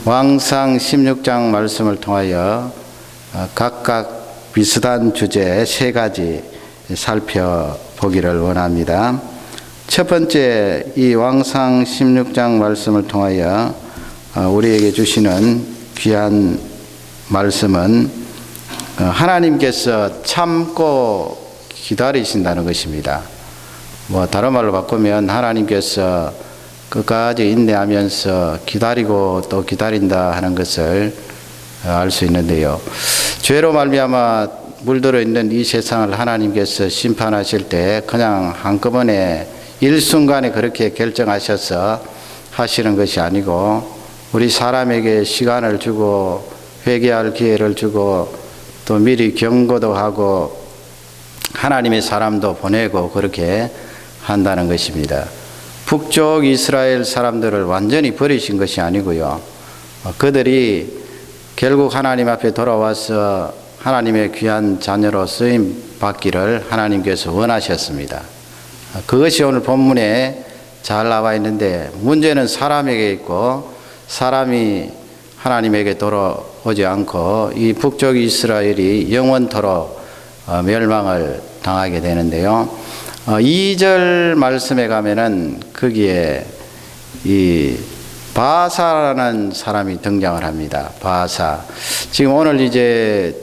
왕상 16장 말씀을 통하여 각각 비슷한 주제 세 가지 살펴보기를 원합니다. 첫 번째, 이 왕상 16장 말씀을 통하여 우리에게 주시는 귀한 말씀은 하나님께서 참고 기다리신다는 것입니다. 다른 말로 바꾸면 하나님께서 끝까지 인내하면서 기다리고 또 기다린다 하는 것을 알 수 있는데요. 죄로 말미암아 물들어 있는 이 세상을 하나님께서 심판하실 때 그냥 한꺼번에 일순간에 그렇게 결정하셔서 하시는 것이 아니고 우리 사람에게 시간을 주고 회개할 기회를 주고 또 미리 경고도 하고 하나님의 사람도 보내고 그렇게 한다는 것입니다. 북쪽 이스라엘 사람들을 완전히 버리신 것이 아니고요. 그들이 결국 하나님 앞에 돌아와서 하나님의 귀한 자녀로 쓰임 받기를 하나님께서 원하셨습니다. 그것이 오늘 본문에 잘 나와 있는데 문제는 사람에게 있고 사람이 하나님에게 돌아오지 않고 이 북쪽 이스라엘이 영원토록 멸망을 당하게 되는데요. 2절 말씀에 가면은 거기에 이 바사라는 사람이 등장을 합니다. 바사. 지금 오늘 이제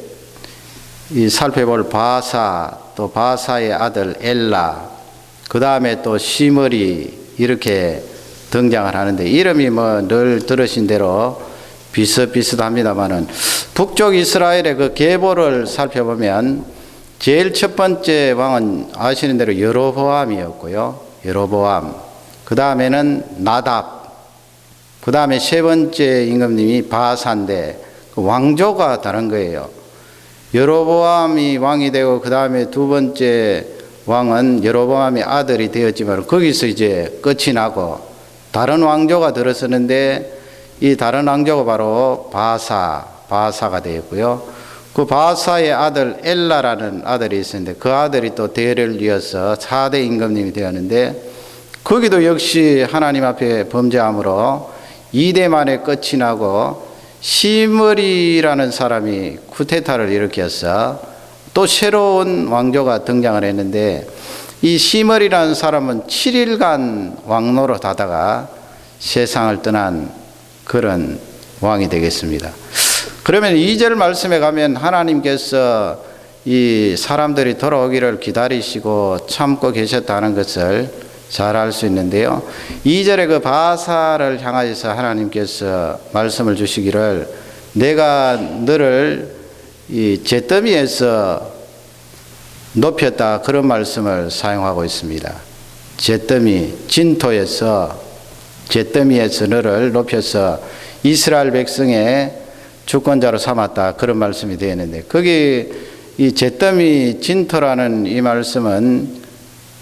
이 살펴볼 바사, 또 바사의 아들 엘라, 그 다음에 또 시므리 이렇게 등장을 하는데 이름이 늘 들으신 대로 비슷비슷합니다만은 북쪽 이스라엘의 그 계보를 살펴보면 제일 첫 번째 왕은 아시는 대로 여로보암이었고요. 여로보암. 그 다음에는 나답. 그 다음에 세 번째 임금님이 바사인데 왕조가 다른 거예요. 여로보암이 왕이 되고 그 다음에 두 번째 왕은 여로보암의 아들이 되었지만 거기서 이제 끝이 나고 다른 왕조가 들어서는데 이 다른 왕조가 바로 바사가 되었고요. 그 바사의 아들 엘라라는 아들이 있었는데 그 아들이 또 대를 이어서 4대 임금님이 되었는데 거기도 역시 하나님 앞에 범죄함으로 2대 만에 끝이 나고 시므리라는 사람이 쿠데타를 일으켜서 또 새로운 왕조가 등장을 했는데 이 시므리라는 사람은 7일간 왕노릇 하다가 세상을 떠난 그런 왕이 되겠습니다. 그러면 2절 말씀에 가면 하나님께서 이 사람들이 돌아오기를 기다리시고 참고 계셨다는 것을 잘 알 수 있는데요. 2절에 그 바사를 향하여서 하나님께서 말씀을 주시기를 내가 너를 이 잿더미에서 높였다 그런 말씀을 사용하고 있습니다. 잿더미, 진토에서 잿더미에서 너를 높여서 이스라엘 백성의 주권자로 삼았다 그런 말씀이 되어 있는데 거기 이 잿더미 진토라는 이 말씀은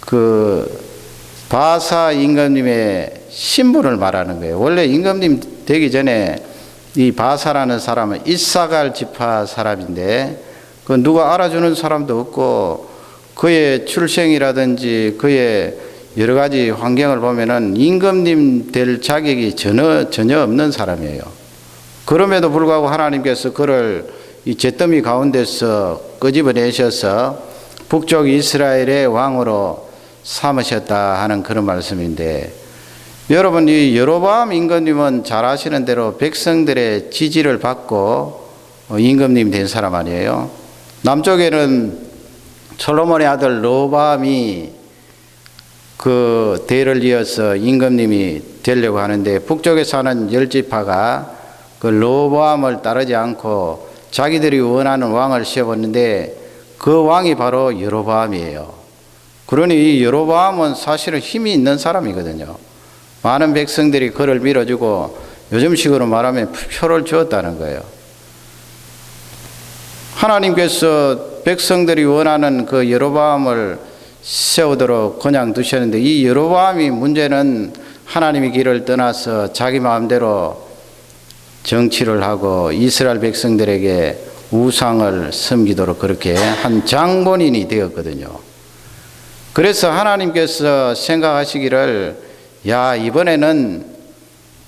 그 바사 임금님의 신분을 말하는 거예요. 원래 임금님 되기 전에 이 바사라는 사람은 이사갈 지파 사람인데 그 누가 알아주는 사람도 없고 그의 출생이라든지 그의 여러 가지 환경을 보면은 임금님 될 자격이 전혀 없는 사람이에요. 그럼에도 불구하고 하나님께서 그를 이 잿더미 가운데서 끄집어내셔서 북쪽 이스라엘의 왕으로 삼으셨다 하는 그런 말씀인데 여러분 이 여로보암 임금님은 잘 아시는 대로 백성들의 지지를 받고 임금님이 된 사람 아니에요. 남쪽에는 솔로몬의 아들 르호보암이 그 대를 이어서 임금님이 되려고 하는데 북쪽에 사는 10지파가 그 르호보암을 따르지 않고 자기들이 원하는 왕을 세웠는데 그 왕이 바로 여로보암이에요. 그러니 이 여로보암은 사실은 힘이 있는 사람이거든요. 많은 백성들이 그를 밀어주고 요즘식으로 말하면 표를 주었다는 거예요. 하나님께서 백성들이 원하는 그 여로보암을 세우도록 그냥 두셨는데 이 여로보암이 문제는 하나님의 길을 떠나서 자기 마음대로 정치를 하고 이스라엘 백성들에게 우상을 섬기도록 그렇게 한 장본인이 되었거든요. 그래서 하나님께서 생각하시기를 야 이번에는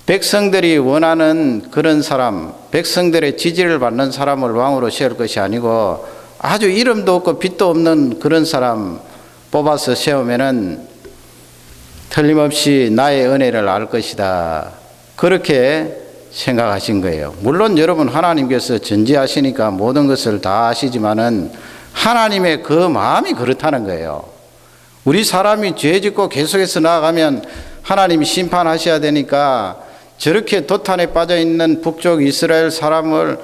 백성들이 원하는 그런 사람, 백성들의 지지를 받는 사람을 왕으로 세울 것이 아니고 아주 이름도 없고 빛도 없는 그런 사람 뽑아서 세우면은 틀림없이 나의 은혜를 알 것이다. 그렇게 생각하신 거예요. 물론 여러분 하나님께서 전지하시니까 모든 것을 다 아시지만은 하나님의 그 마음이 그렇다는 거예요. 우리 사람이 죄 짓고 계속해서 나아가면 하나님이 심판하셔야 되니까 저렇게 도탄에 빠져 있는 북쪽 이스라엘 사람을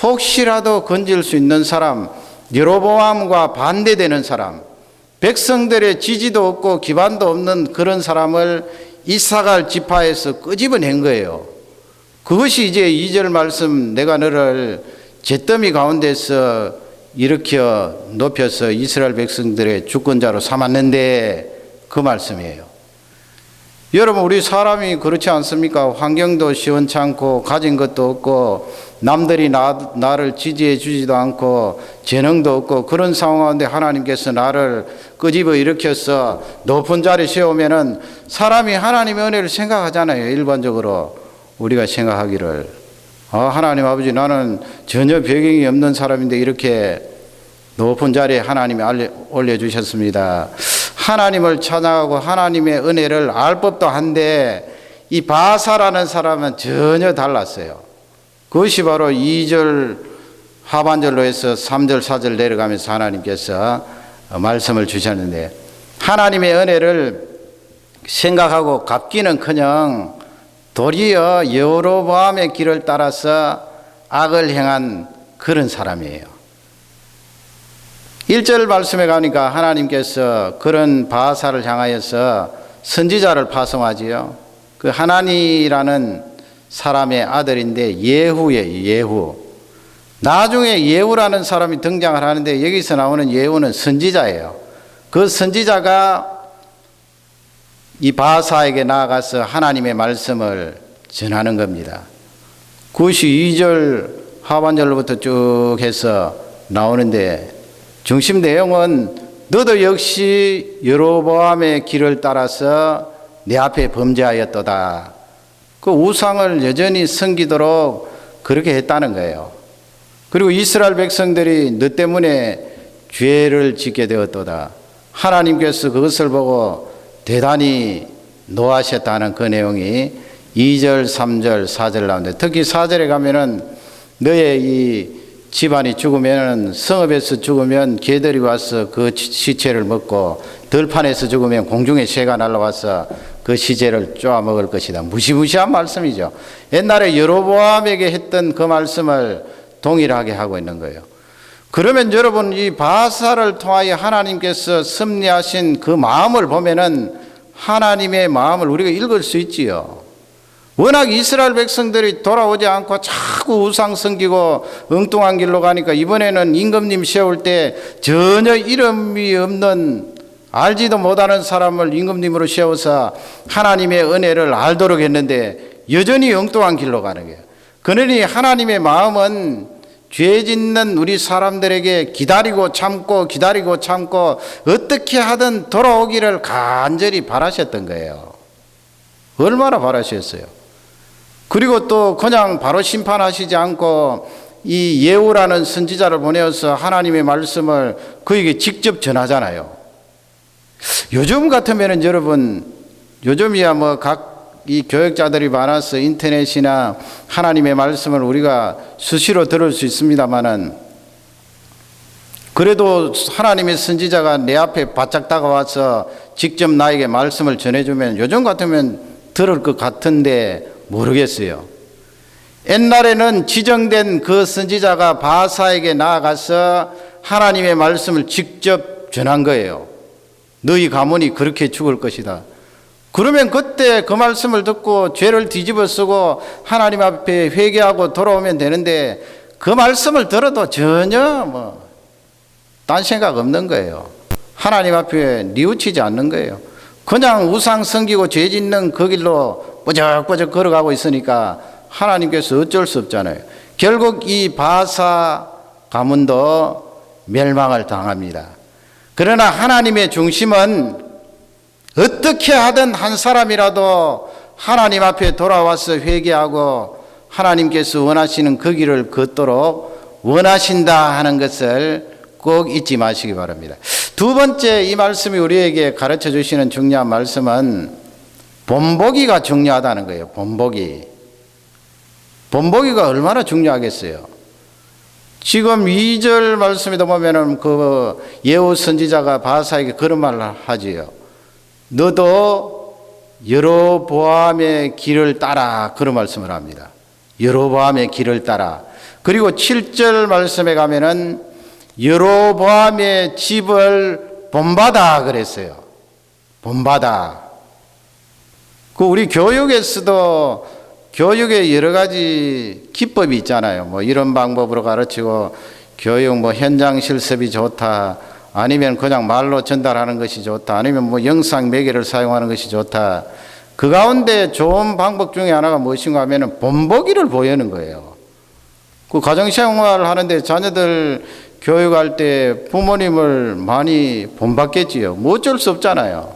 혹시라도 건질 수 있는 사람, 여로보암과 반대되는 사람, 백성들의 지지도 없고 기반도 없는 그런 사람을 이사갈 지파에서 끄집어낸 거예요. 그것이 이제 2절 말씀, 내가 너를 잿더미 가운데서 일으켜 높여서 이스라엘 백성들의 주권자로 삼았는데 그 말씀이에요. 여러분 우리 사람이 그렇지 않습니까? 환경도 시원찮고 가진 것도 없고 남들이 나를 지지해 주지도 않고 재능도 없고 그런 상황 가운데 하나님께서 나를 끄집어 일으켜서 높은 자리에 세우면은 사람이 하나님의 은혜를 생각하잖아요. 일반적으로 우리가 생각하기를 하나님 아버지 나는 전혀 배경이 없는 사람인데 이렇게 높은 자리에 하나님이 올려주셨습니다. 하나님을 찬양하고 하나님의 은혜를 알 법도 한데 이 바사라는 사람은 전혀 달랐어요. 그것이 바로 2절 하반절로 해서 3절 4절 내려가면서 하나님께서 말씀을 주셨는데 하나님의 은혜를 생각하고 갚기는커녕 도리어 여로보암의 길을 따라서 악을 행한 그런 사람이에요. 1절 말씀에 가니까 하나님께서 그런 바사를 향하여서 선지자를 파송하지요. 그 하나니라는 사람의 아들인데 예후예요. 예후. 나중에 예후라는 사람이 등장을 하는데 여기서 나오는 예후는 선지자예요. 그 선지자가 이 바사에게 나아가서 하나님의 말씀을 전하는 겁니다. 그것이 2절 하반절로부터 쭉 해서 나오는데 중심 내용은 너도 역시 여로보암의 길을 따라서 내 앞에 범죄하였도다. 그 우상을 여전히 섬기도록 그렇게 했다는 거예요. 그리고 이스라엘 백성들이 너 때문에 죄를 짓게 되었도다. 하나님께서 그것을 보고 대단히 노하셨다는 그 내용이 2절, 3절, 4절 나오는데 특히 4절에 가면은 너의 이 집안이 죽으면 성읍에서 죽으면 개들이 와서 그 시체를 먹고 들판에서 죽으면 공중에 새가 날아와서 그 시체를 쪼아 먹을 것이다. 무시무시한 말씀이죠. 옛날에 여로보암에게 했던 그 말씀을 동일하게 하고 있는 거예요. 그러면 여러분 이 바사를 통하여 하나님께서 섭리하신 그 마음을 보면은 하나님의 마음을 우리가 읽을 수 있지요. 워낙 이스라엘 백성들이 돌아오지 않고 자꾸 우상 섬기고 엉뚱한 길로 가니까 이번에는 임금님 세울 때 전혀 이름이 없는 알지도 못하는 사람을 임금님으로 세워서 하나님의 은혜를 알도록 했는데 여전히 엉뚱한 길로 가는 거예요. 그러니 하나님의 마음은 죄 짓는 우리 사람들에게 기다리고 참고 어떻게 하든 돌아오기를 간절히 바라셨던 거예요. 얼마나 바라셨어요. 그리고 또 그냥 바로 심판하시지 않고 이 예후라는 선지자를 보내어서 하나님의 말씀을 그에게 직접 전하잖아요. 요즘 같으면은 여러분, 요즘이야 뭐 각 이 교역자들이 많아서 인터넷이나 하나님의 말씀을 우리가 수시로 들을 수 있습니다만은 그래도 하나님의 선지자가 내 앞에 바짝 다가와서 직접 나에게 말씀을 전해주면 요즘 같으면 들을 것 같은데 모르겠어요. 옛날에는 지정된 그 선지자가 바사에게 나아가서 하나님의 말씀을 직접 전한 거예요. 너희 가문이 그렇게 죽을 것이다. 그러면 그때 그 말씀을 듣고 죄를 뒤집어 쓰고 하나님 앞에 회개하고 돌아오면 되는데 그 말씀을 들어도 전혀 딴 생각 없는 거예요. 하나님 앞에 뉘우치지 않는 거예요. 그냥 우상 섬기고 죄 짓는 그 길로 뽀적뽀적 걸어가고 있으니까 하나님께서 어쩔 수 없잖아요. 결국 이 바사 가문도 멸망을 당합니다. 그러나 하나님의 중심은 어떻게 하든 한 사람이라도 하나님 앞에 돌아와서 회개하고 하나님께서 원하시는 그 길을 걷도록 원하신다 하는 것을 꼭 잊지 마시기 바랍니다. 두 번째, 이 말씀이 우리에게 가르쳐 주시는 중요한 말씀은 본보기가 중요하다는 거예요. 본보기가 얼마나 중요하겠어요. 지금 2절 말씀에도 보면은 그 예후 선지자가 바사에게 그런 말을 하지요. 너도 여로보암의 길을 따라, 그런 말씀을 합니다. 여로보암의 길을 따라. 그리고 7절 말씀에 가면은 여로보암의 집을 본받아 그랬어요. 본받아. 그 우리 교육에서도 교육에 여러 가지 기법이 있잖아요. 뭐 이런 방법으로 가르치고 교육 뭐 현장 실습이 좋다. 아니면 그냥 말로 전달하는 것이 좋다. 아니면 뭐 영상 매개를 사용하는 것이 좋다. 그 가운데 좋은 방법 중에 하나가 무엇인가 하면은 본보기를 보이는 거예요. 그 가정생활을 하는데 자녀들 교육할 때 부모님을 많이 본받겠지요. 뭐 어쩔 수 없잖아요.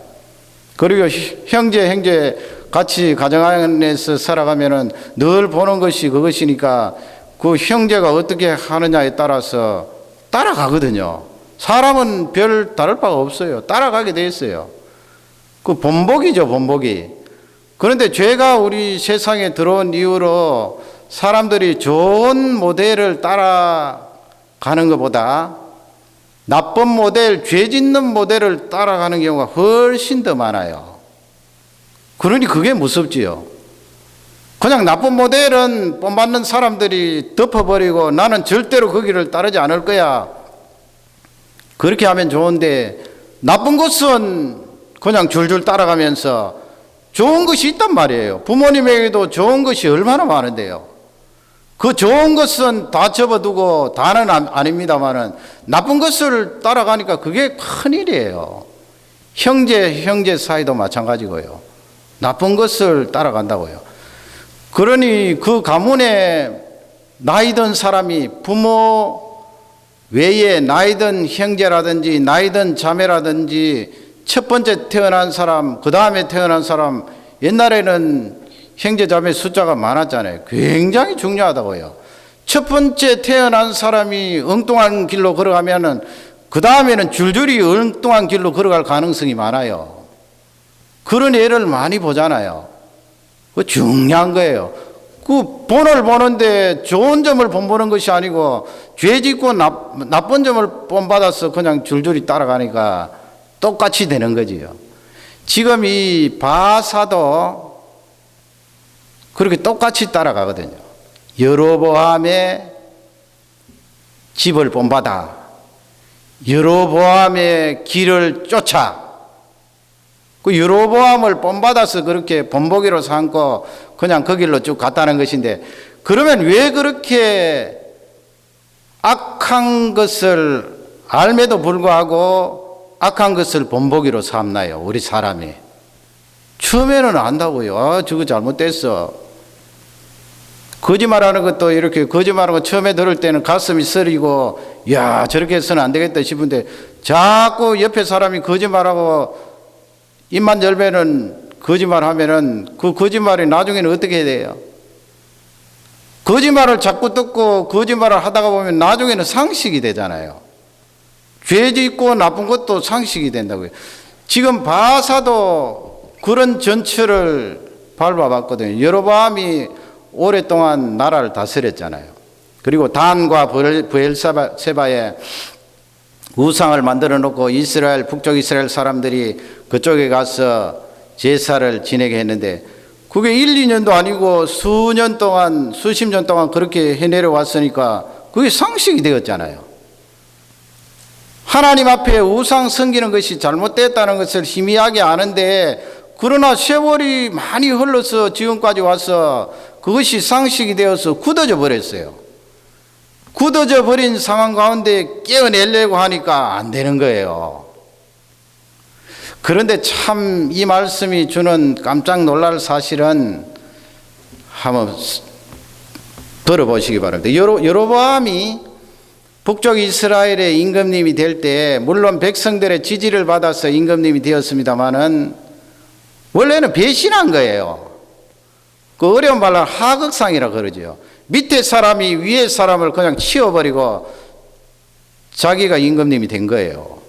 그리고 형제 같이 가정 안에서 살아가면은 늘 보는 것이 그것이니까 그 형제가 어떻게 하느냐에 따라서 따라가거든요. 사람은 별 다를 바가 없어요. 따라가게 돼 있어요. 그 본보기죠, 본보기. 그런데 죄가 우리 세상에 들어온 이후로 사람들이 좋은 모델을 따라가는 것보다 나쁜 모델, 죄 짓는 모델을 따라가는 경우가 훨씬 더 많아요. 그러니 그게 무섭지요. 그냥 나쁜 모델은 본받는 사람들이 덮어버리고 나는 절대로 그 길을 따르지 않을 거야. 그렇게 하면 좋은데 나쁜 것은 그냥 줄줄 따라가면서 좋은 것이 있단 말이에요. 부모님에게도 좋은 것이 얼마나 많은데요. 그 좋은 것은 다 접어두고 다는 아닙니다만은 나쁜 것을 따라가니까 그게 큰일이에요. 형제 사이도 마찬가지고요. 나쁜 것을 따라간다고요. 그러니 그 가문에 나이 든 사람이 부모 외에 나이 든 형제라든지 나이 든 자매라든지 첫 번째 태어난 사람, 그 다음에 태어난 사람, 옛날에는 형제 자매 숫자가 많았잖아요. 굉장히 중요하다고요. 첫 번째 태어난 사람이 엉뚱한 길로 걸어가면은 그 다음에는 줄줄이 엉뚱한 길로 걸어갈 가능성이 많아요. 그런 예를 많이 보잖아요. 그 중요한 거예요. 그 본을 보는데 좋은 점을 본보는 것이 아니고 죄 짓고 나쁜 점을 본받아서 그냥 줄줄이 따라가니까 똑같이 되는 거지요. 지금 이 바사도 그렇게 똑같이 따라가거든요. 여로보암의 집을 본받아 여로보암의 길을 쫓아. 그 여로보암을 본받아서 그렇게 본보기로 삼고 그냥 그 길로 쭉 갔다는 것인데, 그러면 왜 그렇게 악한 것을 알매도 불구하고 악한 것을 본보기로 삼나요? 우리 사람이 처음에는 안다고요. 저거 잘못됐어. 거짓말하는 것도 이렇게 거짓말하는 거 처음에 들을 때는 가슴이 쓰리고 야 저렇게 해서는 안 되겠다 싶은데 자꾸 옆에 사람이 거짓말하고 입만 열면은 거짓말하면은 그 거짓말이 나중에는 어떻게 해야 돼요? 거짓말을 자꾸 듣고 거짓말을 하다가 보면 나중에는 상식이 되잖아요. 죄 짓고 나쁜 것도 상식이 된다고요. 지금 바사도 그런 전철을 밟아봤거든요. 여로보암이 오랫동안 나라를 다스렸잖아요. 그리고 단과 브엘세바에 우상을 만들어 놓고 이스라엘, 북쪽 이스라엘 사람들이 그쪽에 가서 제사를 지내게 했는데 그게 1, 2년도 아니고 수년 동안, 수십 년 동안 그렇게 해내려 왔으니까 그게 상식이 되었잖아요. 하나님 앞에 우상 섬기는 것이 잘못됐다는 것을 희미하게 아는데, 그러나 세월이 많이 흘러서 지금까지 와서 그것이 상식이 되어서 굳어져 버렸어요. 굳어져 버린 상황 가운데 깨어내려고 하니까 안 되는 거예요. 그런데 참 이 말씀이 주는 깜짝 놀랄 사실은 한번 들어보시기 바랍니다. 여로보암이 북쪽 이스라엘의 임금님이 될 때 물론 백성들의 지지를 받아서 임금님이 되었습니다마는 원래는 배신한 거예요. 그 어려운 말로 하극상이라 그러죠. 밑에 사람이 위에 사람을 그냥 치워버리고 자기가 임금님이 된 거예요.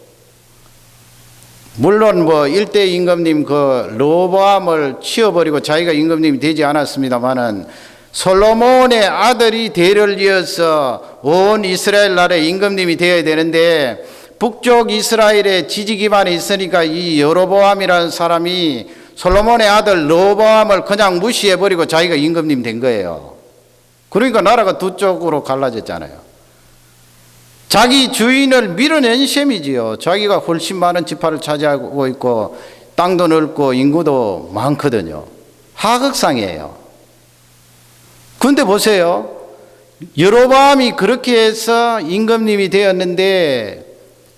물론 뭐 일대 임금님 그 르호보암을 치워버리고 자기가 임금님이 되지 않았습니다만은 솔로몬의 아들이 대를 이어서 온 이스라엘 나라의 임금님이 되어야 되는데 북쪽 이스라엘에 지지 기반이 있으니까 이 여로보암이라는 사람이 솔로몬의 아들 르호보암을 그냥 무시해버리고 자기가 임금님 된 거예요. 그러니까 나라가 두 쪽으로 갈라졌잖아요. 자기 주인을 밀어낸 셈이지요. 자기가 훨씬 많은 지파를 차지하고 있고 땅도 넓고 인구도 많거든요. 하극상이에요. 그런데 보세요. 여로보암이 그렇게 해서 임금님이 되었는데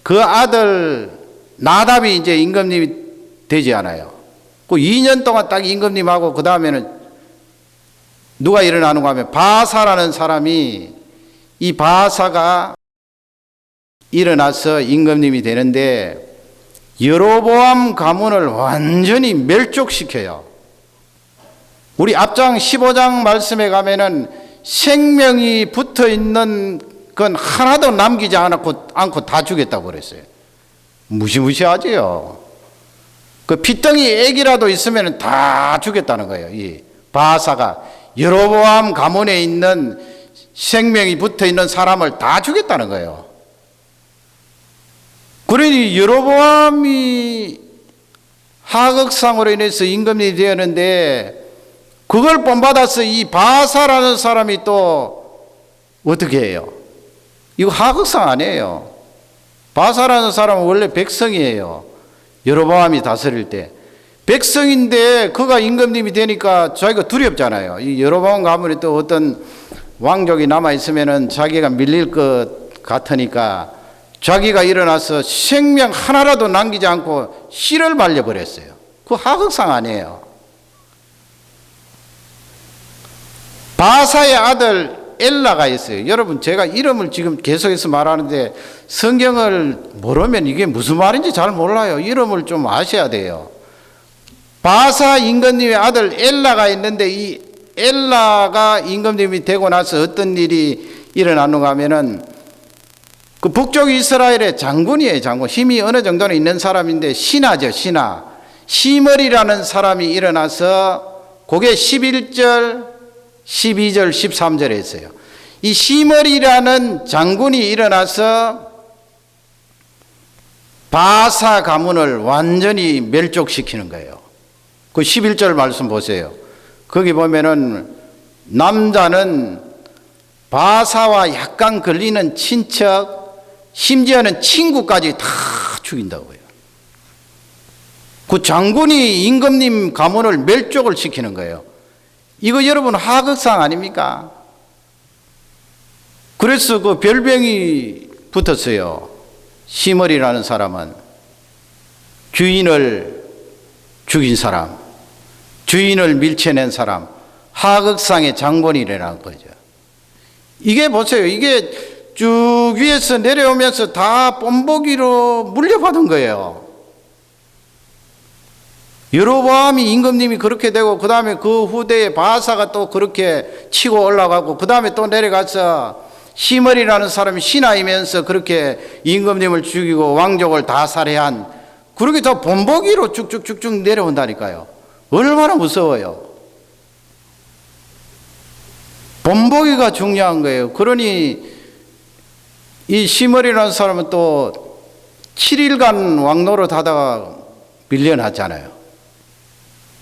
그 아들 나답이 이제 임금님이 되지 않아요. 그 2년 동안 딱 임금님하고 그 다음에는 누가 일어나는가 하면 바사라는 사람이 이 바사가 일어나서 임금님이 되는데 여로보암 가문을 완전히 멸족시켜요. 우리 앞장 15장 말씀에 가면은 생명이 붙어 있는 건 하나도 남기지 않고 다 죽였다고 그랬어요. 무시무시하지요. 그 피덩이 애기라도 있으면 다 죽였다는 거예요. 이 바사가 여로보암 가문에 있는 생명이 붙어 있는 사람을 다 죽였다는 거예요. 그러니 여로보암이 하극상으로 인해서 임금이 되었는데 그걸 본받아서 이 바사라는 사람이 또 어떻게 해요? 이거 하극상 아니에요. 바사라는 사람은 원래 백성이에요. 여로보암이 다스릴 때 백성인데 그가 임금님이 되니까 자기가 두렵잖아요. 이 여로보암 가문에 또 어떤 왕족이 남아 있으면은 자기가 밀릴 것 같으니까 자기가 일어나서 생명 하나라도 남기지 않고 씨를 발려버렸어요. 그 하극상 아니에요. 바사의 아들 엘라가 있어요. 여러분 제가 이름을 지금 계속해서 말하는데 성경을 모르면 이게 무슨 말인지 잘 몰라요. 이름을 좀 아셔야 돼요. 바사 임금님의 아들 엘라가 있는데 이 엘라가 임금님이 되고 나서 어떤 일이 일어나는가 하면은 그 북쪽 이스라엘의 장군이에요. 장군. 힘이 어느 정도는 있는 사람인데 신하죠. 신하. 시므리라는 사람이 일어나서 그게 11절 12절 13절에 있어요. 이 시므리라는 장군이 일어나서 바사 가문을 완전히 멸족시키는 거예요. 그 11절 말씀 보세요. 거기 보면은 남자는 바사와 약간 걸리는 친척 심지어는 친구까지 다 죽인다고요. 그 장군이 임금님 가문을 멸족을 시키는 거예요. 이거 여러분 하극상 아닙니까? 그래서 그 별명이 붙었어요. 시므리라는 사람은 주인을 죽인 사람, 주인을 밀쳐낸 사람, 하극상의 장본이라는 거죠. 이게 보세요. 이게 쭉 위에서 내려오면서 다 뽐보기로 물려받은 거예요. 여로보암이 임금님이 그렇게 되고 그 다음에 그 후대에 바사가 또 그렇게 치고 올라가고 그 다음에 또 내려가서 시므리라는 사람이 신하이면서 그렇게 임금님을 죽이고 왕족을 다 살해한 그렇게 다 본보기로 쭉쭉쭉쭉 내려온다니까요. 얼마나 무서워요. 본보기가 중요한 거예요. 그러니 이 시므리라는 사람은 또 7일간 왕노릇 하다가 밀려났잖아요.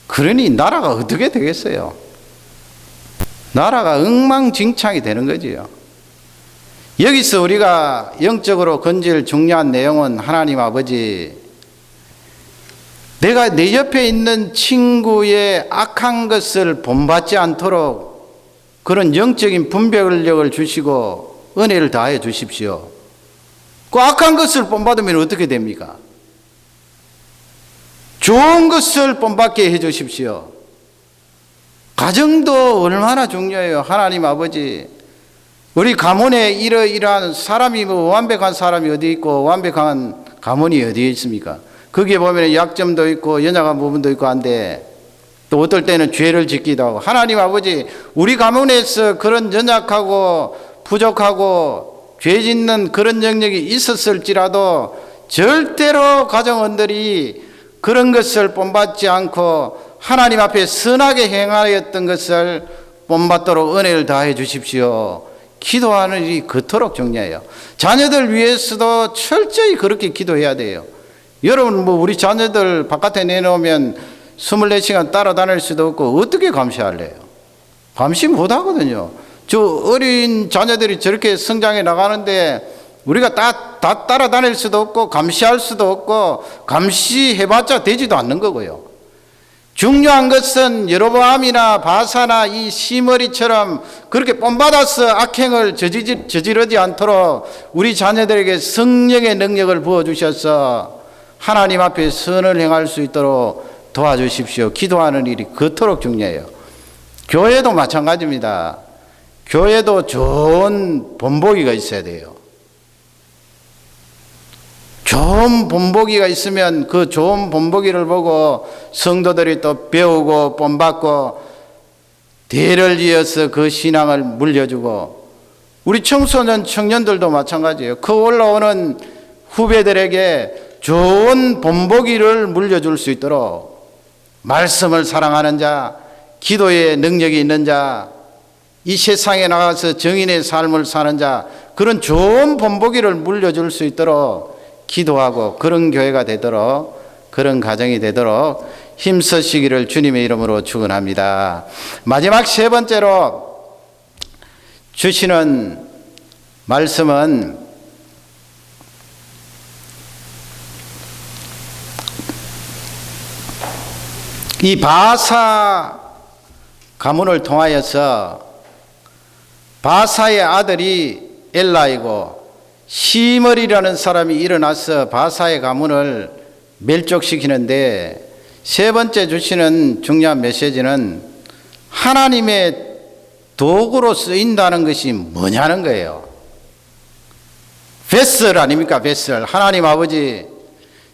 그러니 나라가 어떻게 되겠어요? 나라가 엉망진창이 되는 거지요. 여기서 우리가 영적으로 건질 중요한 내용은 하나님 아버지, 내가 내 옆에 있는 친구의 악한 것을 본받지 않도록 그런 영적인 분별력을 주시고 은혜를 다해 주십시오. 그 악한 것을 본받으면 어떻게 됩니까? 좋은 것을 본받게 해 주십시오. 가정도 얼마나 중요해요. 하나님 아버지, 우리 가문에 이러이러한 사람이 뭐 완벽한 사람이 어디 있고 완벽한 가문이 어디에 있습니까? 거기에 보면 약점도 있고 연약한 부분도 있고 한데 또 어떨 때는 죄를 짓기도 하고. 하나님 아버지, 우리 가문에서 그런 연약하고 부족하고 죄 짓는 그런 영역이 있었을지라도 절대로 가정원들이 그런 것을 본받지 않고 하나님 앞에 선하게 행하였던 것을 본받도록 은혜를 다해 주십시오. 기도하는 일이 그토록 중요해요. 자녀들 위해서도 철저히 그렇게 기도해야 돼요. 여러분, 우리 자녀들 바깥에 내놓으면 24시간 따라다닐 수도 없고 어떻게 감시할래요? 감시 못하거든요. 저 어린 자녀들이 저렇게 성장해 나가는데 우리가 다 따라다닐 수도 없고 감시할 수도 없고 감시해봤자 되지도 않는 거고요. 중요한 것은 여로보암이나 바사나 이 시므리처럼 그렇게 본받아서 악행을 저지르지 않도록 우리 자녀들에게 성령의 능력을 부어주셔서 하나님 앞에 선을 행할 수 있도록 도와주십시오. 기도하는 일이 그토록 중요해요. 교회도 마찬가지입니다. 교회도 좋은 본보기가 있어야 돼요. 좋은 본보기가 있으면 그 좋은 본보기를 보고 성도들이 또 배우고 본받고 대를 이어서 그 신앙을 물려주고, 우리 청소년 청년들도 마찬가지예요. 그 올라오는 후배들에게 좋은 본보기를 물려줄 수 있도록 말씀을 사랑하는 자, 기도의 능력이 있는 자, 이 세상에 나가서 정인의 삶을 사는 자, 그런 좋은 본보기를 물려줄 수 있도록 기도하고 그런 교회가 되도록, 그런 가정이 되도록 힘쓰시기를 주님의 이름으로 축원합니다. 마지막 세 번째로 주시는 말씀은 이 바사 가문을 통하여서 바사의 아들이 엘라이고 시므리라는 사람이 일어나서 바사의 가문을 멸족시키는데, 세 번째 주시는 중요한 메시지는 하나님의 도구로 쓰인다는 것이 뭐냐는 거예요. 베슬 아닙니까? 베슬. 하나님 아버지,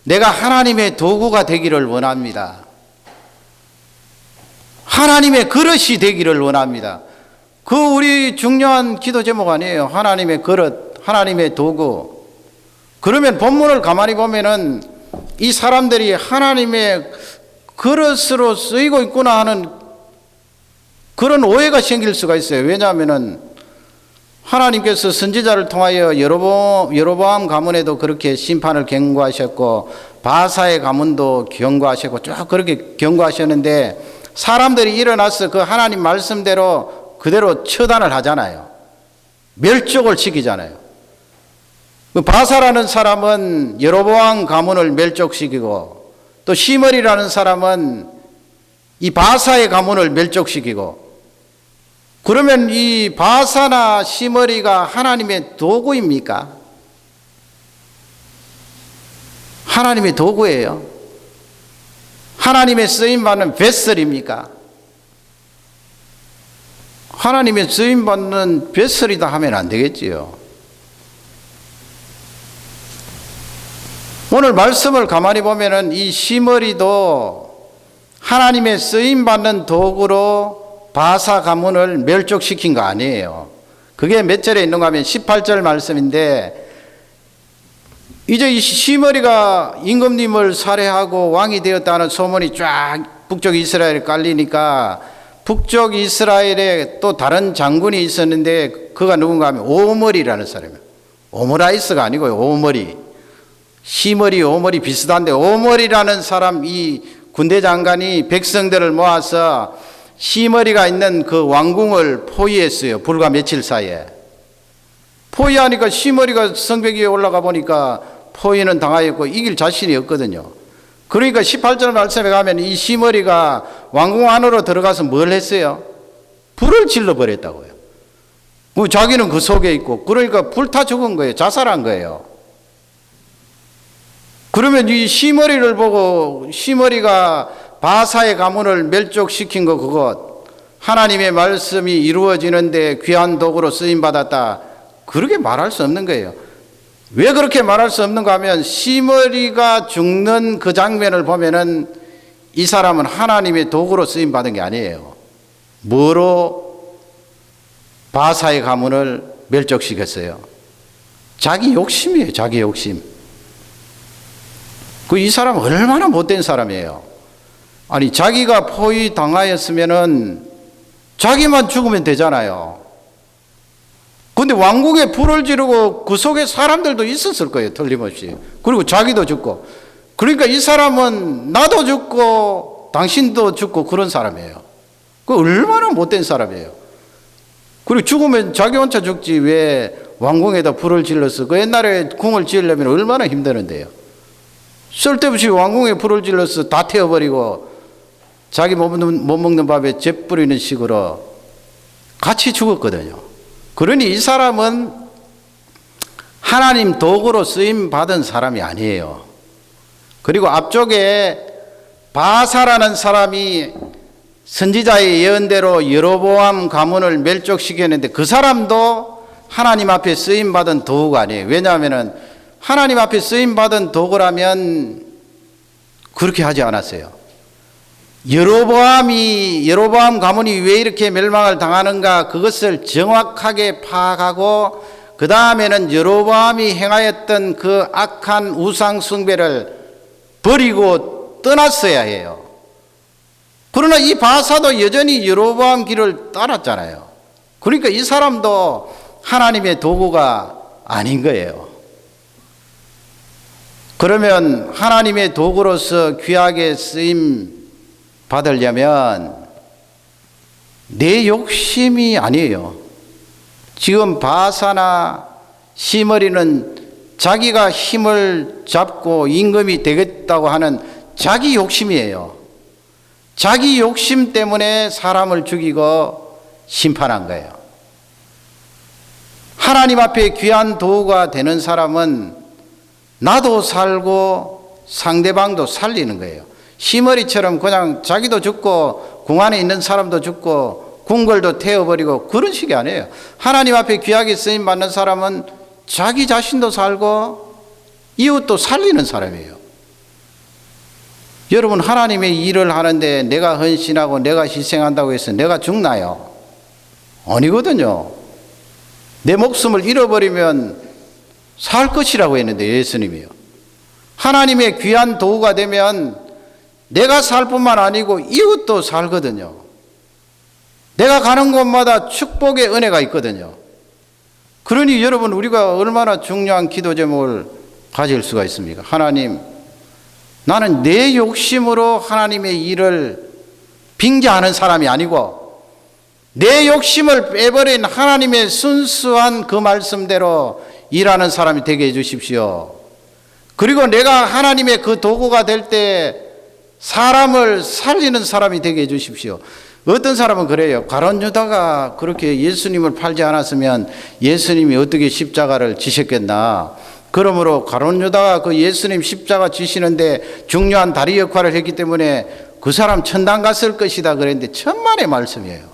내가 하나님의 도구가 되기를 원합니다. 하나님의 그릇이 되기를 원합니다. 그 우리 중요한 기도 제목 아니에요? 하나님의 그릇, 하나님의 도구. 그러면 본문을 가만히 보면은 이 사람들이 하나님의 그릇으로 쓰이고 있구나 하는 그런 오해가 생길 수가 있어요. 왜냐하면은 하나님께서 선지자를 통하여 여로보암 가문에도 그렇게 심판을 경고하셨고 바사의 가문도 경고하셨고 쭉 그렇게 경고하셨는데, 사람들이 일어나서 그 하나님 말씀대로 그대로 처단을 하잖아요. 멸족을 시키잖아요. 그 바사라는 사람은 여로보암 가문을 멸족시키고, 또 시므리라는 사람은 이 바사의 가문을 멸족시키고, 그러면 이 바사나 시므리가 하나님의 도구입니까? 하나님의 도구예요. 하나님의 쓰임받는 베슬입니까? 하나님의 쓰임받는 베슬이다 하면 안 되겠지요. 오늘 말씀을 가만히 보면은 이 시므리도 하나님의 쓰임받는 도구로 바사 가문을 멸족시킨 거 아니에요. 그게 몇 절에 있는가 하면 18절 말씀인데, 이제 이 시므리가 임금님을 살해하고 왕이 되었다는 소문이 쫙 북쪽 이스라엘에 깔리니까 북쪽 이스라엘에 또 다른 장군이 있었는데 그가 누군가 하면 오므리라는 사람이에요. 오므라이스가 아니고요. 오므리. 시므리, 오므리 비슷한데 오므리라는 사람, 이 군대 장관이 백성들을 모아서 시므리가 있는 그 왕궁을 포위했어요. 불과 며칠 사이에. 포위하니까 시므리가 성벽 위에 올라가 보니까 포위는 당하였고 이길 자신이 없거든요. 그러니까 18절 말씀에 가면 이 시므리가 왕궁 안으로 들어가서 뭘 했어요? 불을 질러버렸다고요. 자기는 그 속에 있고, 그러니까 불타 죽은 거예요. 자살한 거예요. 그러면 이 시므리를 보고 시므리가 바사의 가문을 멸족시킨 거, 그것 하나님의 말씀이 이루어지는데 귀한 도구로 쓰임받았다, 그렇게 말할 수 없는 거예요. 왜 그렇게 말할 수 없는가 하면 시므리가 죽는 그 장면을 보면은 이 사람은 하나님의 도구로 쓰임 받은 게 아니에요. 뭐로 바사의 가문을 멸족시켰어요? 자기 욕심이에요. 자기 욕심. 이 사람은 얼마나 못된 사람이에요. 아니, 자기가 포위 당하였으면은 자기만 죽으면 되잖아요. 근데 왕궁에 불을 지르고 그 속에 사람들도 있었을 거예요. 틀림없이. 그리고 자기도 죽고. 그러니까 이 사람은 나도 죽고 당신도 죽고 그런 사람이에요. 그 얼마나 못된 사람이에요. 그리고 죽으면 자기 혼자 죽지 왜 왕궁에다 불을 질러서 그 옛날에 궁을 지으려면 얼마나 힘드는데요. 쓸데없이 왕궁에 불을 질러서 다 태워버리고 자기 못 먹는 밥에 재 뿌리는 식으로 같이 죽었거든요. 그러니 이 사람은 하나님 도구로 쓰임 받은 사람이 아니에요. 그리고 앞쪽에 바사라는 사람이 선지자의 예언대로 여로보암 가문을 멸족시켰는데 그 사람도 하나님 앞에 쓰임 받은 도구가 아니에요. 왜냐하면 하나님 앞에 쓰임 받은 도구라면 그렇게 하지 않았어요. 여로보암 가문이 왜 이렇게 멸망을 당하는가 그것을 정확하게 파악하고 그 다음에는 여로보암이 행하였던 그 악한 우상 숭배를 버리고 떠났어야 해요. 그러나 이 바사도 여전히 여로보암 길을 따랐잖아요. 그러니까 이 사람도 하나님의 도구가 아닌 거예요. 그러면 하나님의 도구로서 귀하게 쓰임 받으려면 내 욕심이 아니에요. 지금 바사나 시므리는 자기가 힘을 잡고 임금이 되겠다고 하는 자기 욕심이에요. 자기 욕심 때문에 사람을 죽이고 심판한 거예요. 하나님 앞에 귀한 도구가 되는 사람은 나도 살고 상대방도 살리는 거예요. 시므리처럼 그냥 자기도 죽고 궁 안에 있는 사람도 죽고 궁궐도 태워버리고 그런 식이 아니에요. 하나님 앞에 귀하게 쓰임 받는 사람은 자기 자신도 살고 이웃도 살리는 사람이에요. 여러분, 하나님의 일을 하는데 내가 헌신하고 내가 희생한다고 해서 내가 죽나요? 아니거든요. 내 목숨을 잃어버리면 살 것이라고 했는데 예수님이요. 하나님의 귀한 도구가 되면 내가 살 뿐만 아니고 이웃도 살거든요. 내가 가는 곳마다 축복의 은혜가 있거든요. 그러니 여러분, 우리가 얼마나 중요한 기도 제목을 가질 수가 있습니까? 하나님, 나는 내 욕심으로 하나님의 일을 빙자하는 사람이 아니고 내 욕심을 빼버린 하나님의 순수한 그 말씀대로 일하는 사람이 되게 해주십시오. 그리고 내가 하나님의 그 도구가 될 때 사람을 살리는 사람이 되게 해주십시오. 어떤 사람은 그래요. 가룟 유다가 그렇게 예수님을 팔지 않았으면 예수님이 어떻게 십자가를 지셨겠나. 그러므로 가룟 유다가 그 예수님 십자가 지시는데 중요한 다리 역할을 했기 때문에 그 사람 천당 갔을 것이다 그랬는데 천만의 말씀이에요.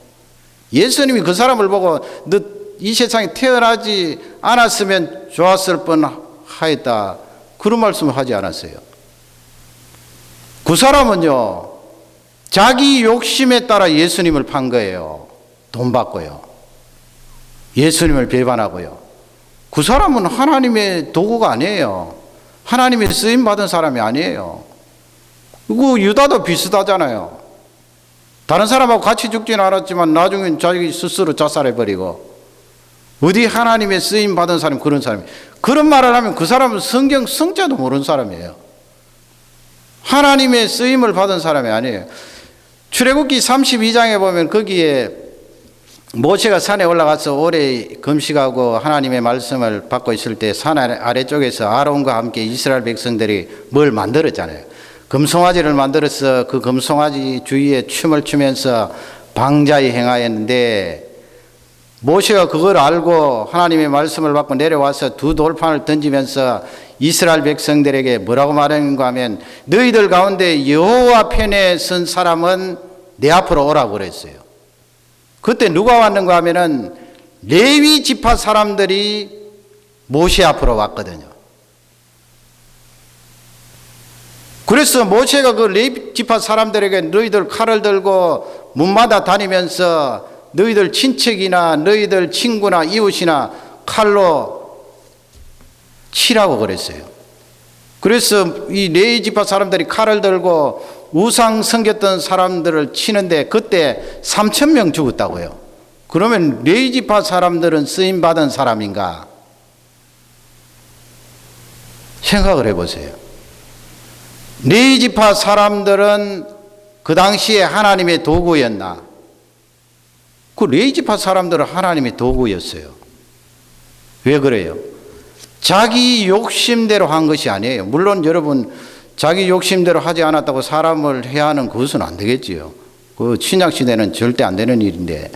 예수님이 그 사람을 보고 너 이 세상에 태어나지 않았으면 좋았을 뻔하였다 그런 말씀을 하지 않았어요. 그 사람은요, 자기 욕심에 따라 예수님을 판 거예요. 돈 받고요. 예수님을 배반하고요. 그 사람은 하나님의 도구가 아니에요. 하나님의 쓰임받은 사람이 아니에요. 그 유다도 비슷하잖아요. 다른 사람하고 같이 죽지는 않았지만 나중엔 자기 스스로 자살해버리고 어디 하나님의 쓰임받은 사람이 그런 사람이에요. 그런 말을 하면 그 사람은 성경 성자도 모르는 사람이에요. 하나님의 쓰임을 받은 사람이 아니에요. 출애굽기 32장에 보면 거기에 모세가 산에 올라가서 오래 금식하고 하나님의 말씀을 받고 있을 때 산 아래쪽에서 아론과 함께 이스라엘 백성들이 뭘 만들었잖아요. 금송아지를 만들어서 그 금송아지 주위에 춤을 추면서 방자히 행하였는데 모세가 그걸 알고 하나님의 말씀을 받고 내려와서 두 돌판을 던지면서 이스라엘 백성들에게 뭐라고 말하는가 하면 너희들 가운데 여호와 편에 선 사람은 내 앞으로 오라고 그랬어요. 그때 누가 왔는가 하면은 레위 지파 사람들이 모세 앞으로 왔거든요. 그래서 모세가 그 레위 지파 사람들에게 너희들 칼을 들고 문마다 다니면서 너희들 친척이나 너희들 친구나 이웃이나 칼로 치라고 그랬어요. 그래서 이 레위 지파 사람들이 칼을 들고 우상 섬겼던 사람들을 치는데 그때 3,000명 죽었다고요. 그러면 레위 지파 사람들은 쓰임 받은 사람인가? 생각을 해보세요. 레위 지파 사람들은 그 당시에 하나님의 도구였나? 그 레위 지파 사람들은 하나님의 도구였어요. 왜 그래요? 자기 욕심대로 한 것이 아니에요. 물론 여러분 자기 욕심대로 하지 않았다고 사람을 해하는 그것은 안 되겠지요. 그 신약 시대는 절대 안 되는 일인데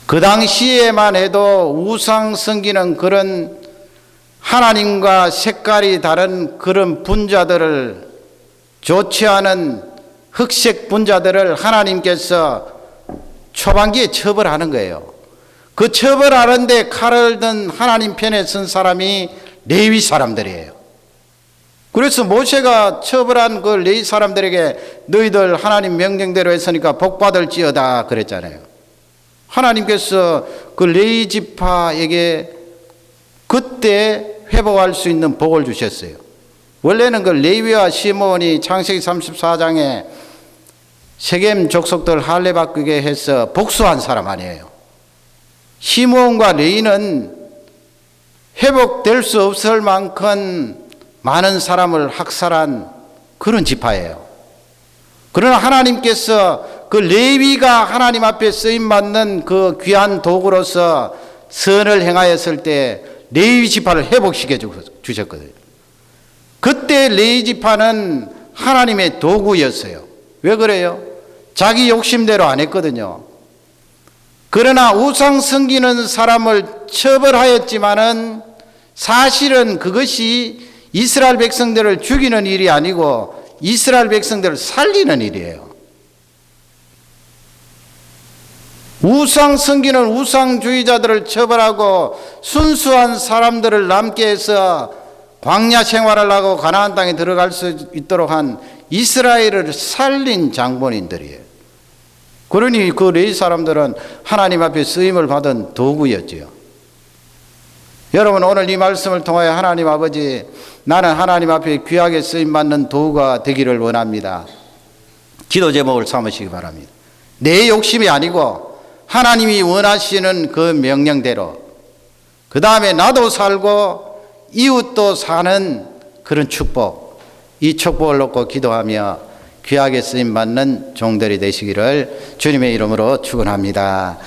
그 당시에만 해도 우상 섬기는 그런 하나님과 색깔이 다른 그런 분자들을 좋지 않은 흑색 분자들을 하나님께서 초반기에 처벌하는 거예요. 그 처벌하는데 칼을 든 하나님 편에 선 사람이 레위 사람들이에요. 그래서 모세가 처벌한 그 레위 사람들에게 너희들 하나님 명령대로 했으니까 복받을지어다 그랬잖아요. 하나님께서 그 레위 지파에게 그때 회복할 수 있는 복을 주셨어요. 원래는 그 레위와 시몬이 창세기 34장에 세겜 족속들 할례 바꾸게 해서 복수한 사람 아니에요. 시몬과 레위는 회복될 수 없을 만큼 많은 사람을 학살한 그런 지파예요. 그러나 하나님께서 그 레위가 하나님 앞에 쓰임받는 그 귀한 도구로서 선을 행하였을 때 레위 지파를 회복시켜 주셨거든요. 그때 레위 지파는 하나님의 도구였어요. 왜 그래요? 자기 욕심대로 안 했거든요. 그러나 우상 섬기는 사람을 처벌하였지만은 사실은 그것이 이스라엘 백성들을 죽이는 일이 아니고 이스라엘 백성들을 살리는 일이에요. 우상 섬기는 우상주의자들을 처벌하고 순수한 사람들을 남게 해서 광야 생활을 하고 가나안 땅에 들어갈 수 있도록 한 이스라엘을 살린 장본인들이에요. 그러니 그 레위 사람들은 하나님 앞에 쓰임을 받은 도구였지요. 여러분 오늘 이 말씀을 통하여 하나님 아버지 나는 하나님 앞에 귀하게 쓰임받는 도구가 되기를 원합니다. 기도 제목을 삼으시기 바랍니다. 내 욕심이 아니고 하나님이 원하시는 그 명령대로 그 다음에 나도 살고 이웃도 사는 그런 축복, 이 축복을 놓고 기도하며 귀하게 쓰임받는 종들이 되시기를 주님의 이름으로 축원합니다.